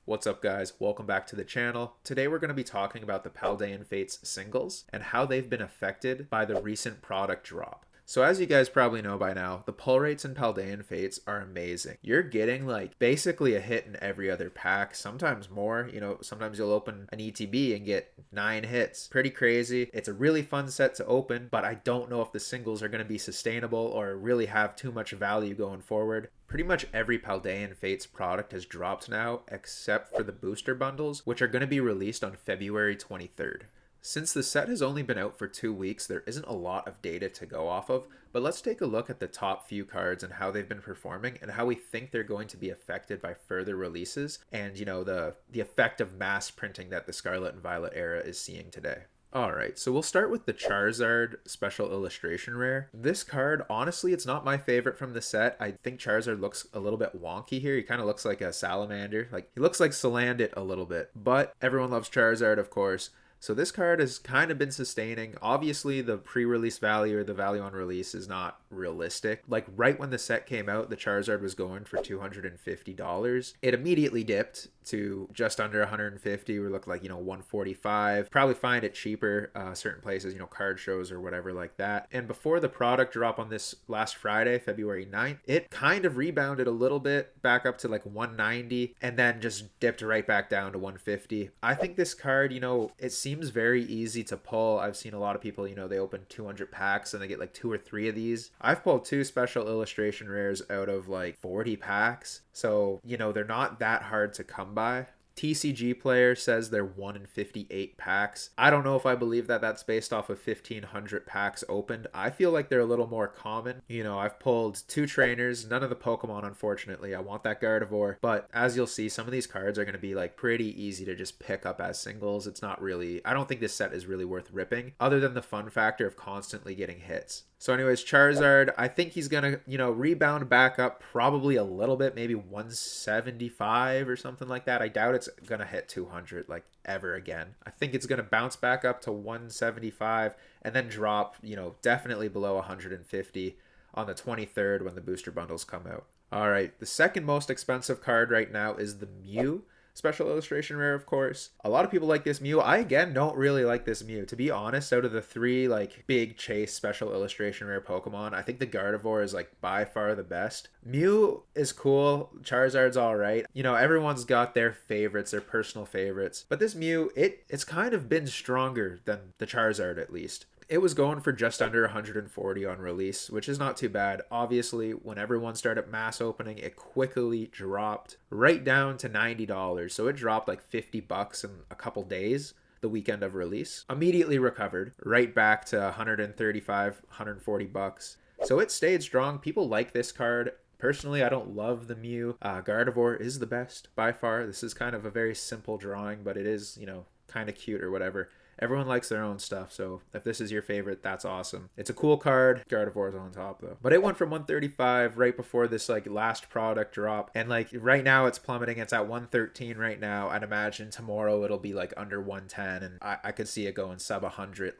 What's up, guys? Welcome back to the channel. Today we're going to be talking about the Paldean Fates singles and how they've been affected by the recent product drop. So as you guys probably know by now, the pull rates in Paldean Fates are amazing. You're getting like basically a hit in every other pack, sometimes more. Sometimes you'll open an ETB and get 9 hits. Pretty crazy. It's a really fun set to open, but I don't know if the singles are going to be sustainable or really have too much value going forward. Pretty much every Paldean Fates product has dropped now, except for the booster bundles, which are going to be released on February 23rd. Since the set has only been out for 2 weeks, there isn't a lot of data to go off of, but let's take a look at the top few cards and how they've been performing and how we think they're going to be affected by further releases and, the effect of mass printing that the Scarlet and Violet era is seeing today. Alright, so we'll start with the Charizard Special Illustration Rare. This card, honestly, it's not my favorite from the set. I think Charizard looks a little bit wonky here. He kind of looks like a salamander. He looks like Salandit a little bit. But everyone loves Charizard, of course. So this card has kind of been sustaining. Obviously, the pre-release value or the value on release is not realistic. Like right when the set came out, the Charizard was going for $250. It immediately dipped to just under 150. We looked like, 145. Probably find it cheaper certain places, card shows or whatever like that. And before the product drop on this last Friday, February 9th, it kind of rebounded a little bit back up to like 190 and then just dipped right back down to 150. I think this card, it seems very easy to pull. I've seen a lot of people, they open 200 packs and they get like 2 or 3 of these. I've pulled 2 special illustration rares out of like 40 packs. So, they're not that hard to come by. TCG Player says they're 1 in 58 packs. I don't know if I believe that that's based off of 1,500 packs opened. I feel like they're a little more common. I've pulled 2 trainers, none of the Pokemon, unfortunately. I want that Gardevoir. But as you'll see, some of these cards are going to be like pretty easy to just pick up as singles. It's not really, I don't think this set is really worth ripping, other than the fun factor of constantly getting hits. So anyways, Charizard, I think he's going to, rebound back up probably a little bit, maybe 175 or something like that. I doubt it's going to hit 200 like ever again. I think it's going to bounce back up to 175 and then drop, definitely below 150 on the 23rd when the booster bundles come out. All right, the second most expensive card right now is the Mew Special Illustration Rare, of course. A lot of people like this Mew. I, again, don't really like this Mew. To be honest, out of the 3, big chase Special Illustration Rare Pokemon, I think the Gardevoir is, by far the best. Mew is cool. Charizard's alright. Everyone's got their favorites, their personal favorites. But this Mew, it's kind of been stronger than the Charizard, at least. It was going for just under 140 on release, which is not too bad. Obviously, when everyone started mass opening, it quickly dropped right down to $90. So it dropped like $50 in a couple days, the weekend of release. Immediately recovered, right back to 135, 140 bucks. So it stayed strong. People like this card. Personally, I don't love the Mew. Gardevoir is the best by far. This is kind of a very simple drawing, but it is, kind of cute or whatever. Everyone likes their own stuff, so if this is your favorite, that's awesome. It's a cool card. Gardevoir's on top, though. But it went from 135 right before this, last product drop. And, right now it's plummeting. It's at 113 right now. I'd imagine tomorrow it'll be, under 110. And I could see it going sub 100,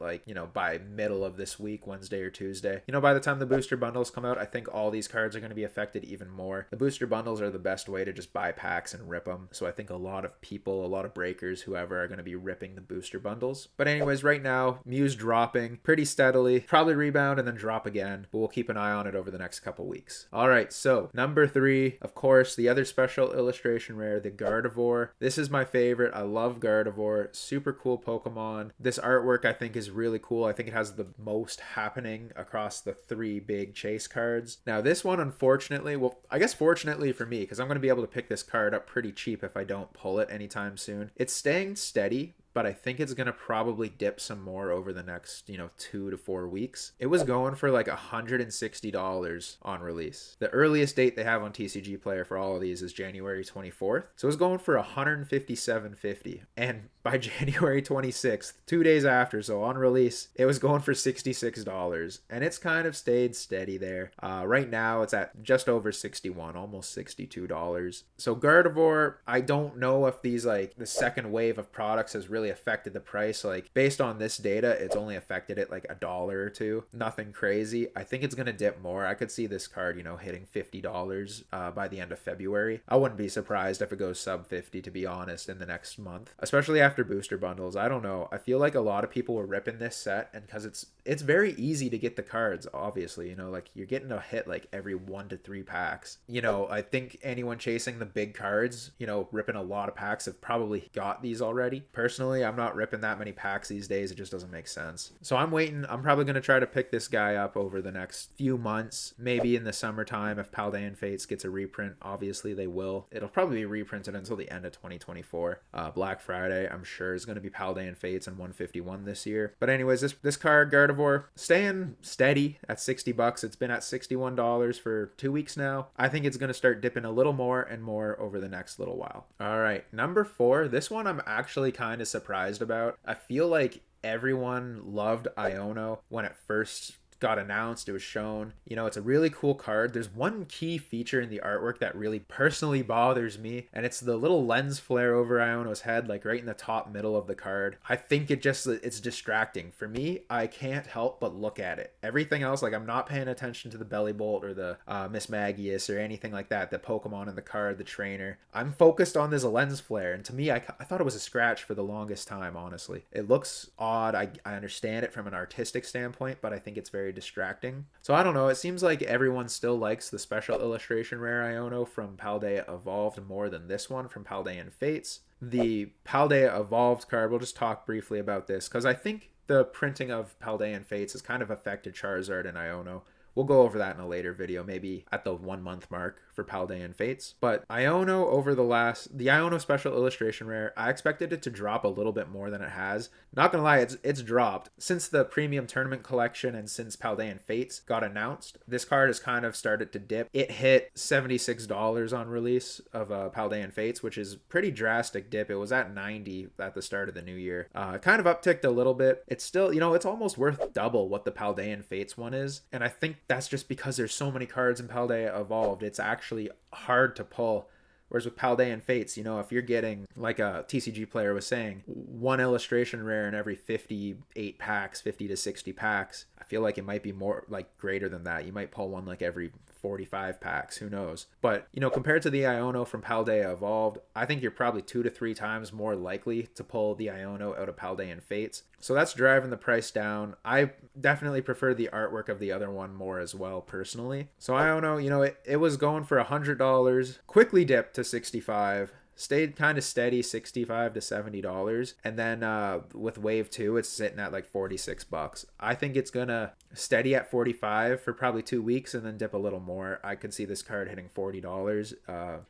by middle of this week, Wednesday or Tuesday. By the time the booster bundles come out, I think all these cards are going to be affected even more. The booster bundles are the best way to just buy packs and rip them. So I think a lot of people, a lot of breakers, whoever, are going to be ripping the booster bundles. But anyways, right now, Mew's dropping pretty steadily. Probably rebound and then drop again, but we'll keep an eye on it over the next couple weeks. All right, so number 3, of course, the other special illustration rare, the Gardevoir. This is my favorite. I love Gardevoir. Super cool Pokemon. This artwork, I think, is really cool. I think it has the most happening across the 3 big chase cards. Now, this one, unfortunately, well, I guess fortunately for me, because I'm going to be able to pick this card up pretty cheap if I don't pull it anytime soon. It's staying steady, but I think it's going to probably dip some more over the next, 2 to 4 weeks. It was going for $160 on release. The earliest date they have on TCG Player for all of these is January 24th. So it was going for $157.50. And by January 26th, 2 days after, so on release, it was going for $66. And it's kind of stayed steady there. Right now, it's at just over $61, almost $62. So Gardevoir, I don't know if these, the second wave of products has really really affected the price. Like based on this data, it's only affected it like $1 or $2. Nothing crazy. I think it's gonna dip more. I could see this card, hitting $50 by the end of February. I wouldn't be surprised if it goes sub 50, to be honest, in the next month, especially after booster bundles. I don't know. I feel like a lot of people were ripping this set, and because it's very easy to get the cards, obviously, like you're getting a hit like every 1 to 3 packs. I think anyone chasing the big cards, ripping a lot of packs have probably got these already. Personally, I'm not ripping that many packs these days. It just doesn't make sense. So I'm waiting. I'm probably going to try to pick this guy up over the next few months, maybe in the summertime if Paldean Fates gets a reprint. Obviously they will. It'll probably be reprinted until the end of 2024. Black Friday, I'm sure, is going to be Paldean Fates and 151 this year. But anyways, this card, Gardevoir, staying steady at $60. It's been at $61 for 2 weeks now. I think it's going to start dipping a little more and more over the next little while. All right, number 4. This one I'm actually kind of surprised about. I feel like everyone loved Iono when it first got announced. It was shown. It's a really cool card. There's one key feature in the artwork that really personally bothers me, and it's the little lens flare over Iono's head, like right in the top middle of the card. I think it's distracting. For me, I can't help but look at it. Everything else, like I'm not paying attention to the Belly Bolt or the Miss Magius or anything like that, the Pokemon in the card, the trainer. I'm focused on this lens flare, and to me, I thought it was a scratch for the longest time, honestly. It looks odd. I understand it from an artistic standpoint, but I think it's very distracting. So I don't know. It seems like everyone still likes the special illustration rare Iono from Paldea Evolved more than this one from Paldean Fates. The Paldea Evolved card, we'll just talk briefly about this because I think the printing of Paldean Fates has kind of affected Charizard and Iono. We'll go over that in a later video, maybe at the 1 month mark for Paldean Fates. But Iono the Iono special illustration rare, I expected it to drop a little bit more than it has. Not gonna lie, it's dropped. Since the premium tournament collection and since Paldean Fates got announced, this card has kind of started to dip. It hit $76 on release of Paldean Fates, which is pretty drastic dip. It was at 90 at the start of the new year. Kind of upticked a little bit. It's still, it's almost worth double what the Paldean Fates one is. And I think that's just because there's so many cards in Paldea Evolved. It's actually hard to pull. Whereas with Paldean Fates, if you're getting, like a TCG player was saying, one illustration rare in every 58 packs, 50 to 60 packs, I feel like it might be more like greater than that. You might pull one like every 45 packs, who knows. But compared to the Iono from Paldea Evolved, I think you're probably 2 to 3 times more likely to pull the Iono out of Paldean Fates. So that's driving the price down. I definitely prefer the artwork of the other one more as well, personally. So Iono, it was going for $100, quickly dipped to 65. Stayed kind of steady, $65 to $70, and then with wave 2 it's sitting at like $46. I think it's gonna steady at 45 for probably 2 weeks and then dip a little more. I could see this card hitting $40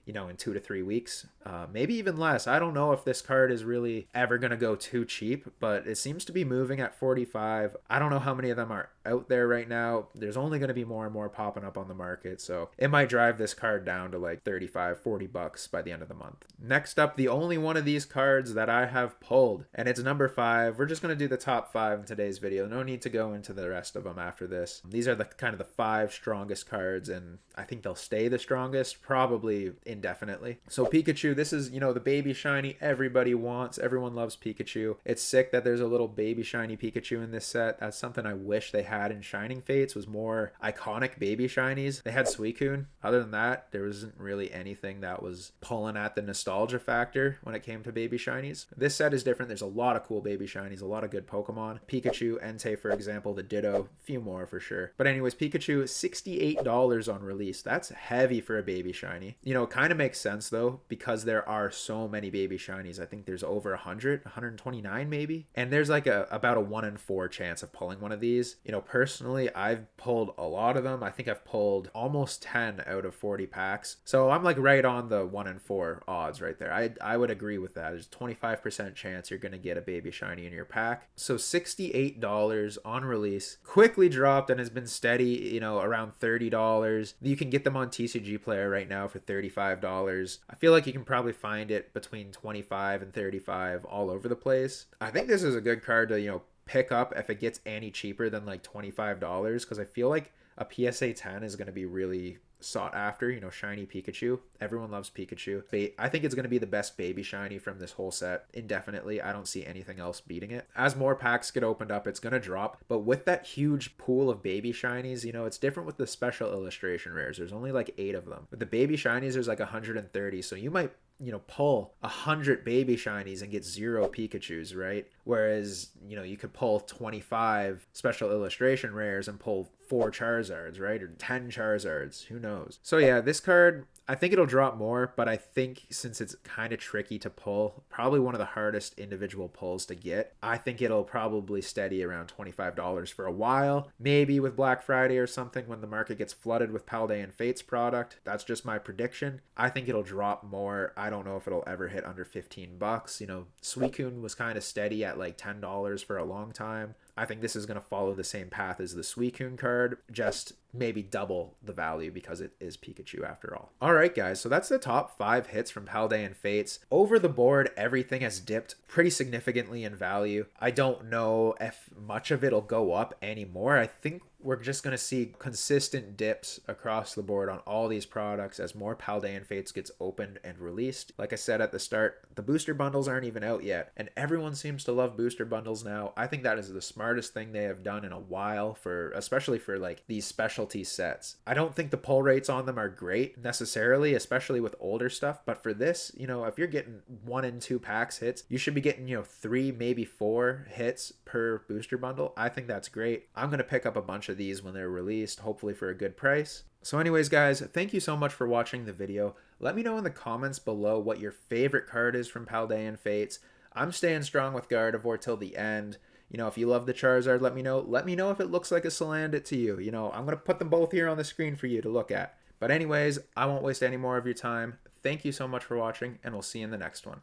in 2 to 3 weeks, maybe even less. I don't know if this card is really ever gonna go too cheap, but it seems to be moving at 45. I don't know how many of them are out there right now. There's only going to be more and more popping up on the market, so it might drive this card down to like $35-$40 by the end of the month. Next up, the only one of these cards that I have pulled, and it's number 5. We're just going to do the top 5 in today's video. No need to go into the rest of them after this. These are the kind of the 5 strongest cards, and I think they'll stay the strongest probably indefinitely. So Pikachu, this is the baby shiny everybody wants. Everyone loves Pikachu. It's sick that there's a little baby shiny Pikachu in this set. That's something I wish they had in Shining Fates, was more iconic baby shinies. They had Suicune. Other than that, there wasn't really anything that was pulling at the nostalgia factor when it came to baby shinies. This set is different. There's a lot of cool baby shinies, a lot of good Pokemon. Pikachu, Entei, for example, the Ditto, a few more for sure. But anyways, Pikachu, $68 on release. That's heavy for a baby shiny. It kind of makes sense though, because there are so many baby shinies. I think there's over 129 maybe, and there's like about a 1 in 4 chance of pulling one of these. Personally, I've pulled a lot of them. I think I've pulled almost 10 out of 40 packs. So I'm like right on the 1 in 4 odds right there. I would agree with that. There's a 25% chance you're going to get a baby shiny in your pack. So $68 on release, quickly dropped and has been steady, around $30. You can get them on TCG Player right now for $35. I feel like you can probably find it between $25 and $35 all over the place. I think this is a good card to, pick up if it gets any cheaper than like $25, because I feel like a PSA 10 is going to be really sought after, you know, shiny Pikachu. Everyone loves Pikachu. I think it's going to be the best baby shiny from this whole set indefinitely. I don't see anything else beating it. As more packs get opened up, it's going to drop. But with that huge pool of baby shinies, you know, it's different with the special illustration rares. There's only like 8 of them. With the baby shinies, there's like 130. So you might, you know, pull 100 baby shinies and get 0 Pikachus, right? Whereas, you know, you could pull 25 special illustration rares and pull 4 Charizards, right? Or 10 Charizards, who knows? So yeah, this card, I think it'll drop more, but I think since it's kind of tricky to pull, probably one of the hardest individual pulls to get, I think it'll probably steady around $25 for a while. Maybe with Black Friday or something when the market gets flooded with Paldean Fates product. That's just my prediction. I think it'll drop more. I don't know if it'll ever hit under 15 bucks. You know, Suicune was kind of steady at like $10 for a long time. I think this is going to follow the same path as the Suicune card, just maybe double the value because it is Pikachu after all. All right, guys, so that's the top 5 hits from Paldean Fates. Over the board, everything has dipped pretty significantly in value. I don't know if much of it'll go up anymore. I think we're just going to see consistent dips across the board on all these products as more Paldean Fates gets opened and released. Like I said at the start, the booster bundles aren't even out yet, and everyone seems to love booster bundles now. I think that is the smartest thing they have done in a while, especially for like these specialty sets. I don't think the pull rates on them are great necessarily, especially with older stuff, but for this, you know, if you're getting 1 and 2 packs hits, you should be getting, you know, 3, maybe 4 hits per booster bundle. I think that's great. I'm going to pick up a bunch of these when they're released, hopefully for a good price. So anyways, guys, thank you so much for watching the video. Let me know in the comments below what your favorite card is from Paldean Fates. I'm staying strong with Gardevoir till the end. You know, if you love the Charizard, let me know. Let me know if it looks like a Salandit to you. You know, I'm going to put them both here on the screen for you to look at. But anyways, I won't waste any more of your time. Thank you so much for watching, and we'll see you in the next one.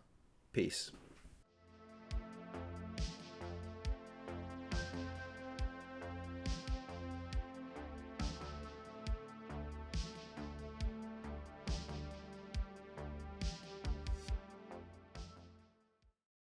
Peace.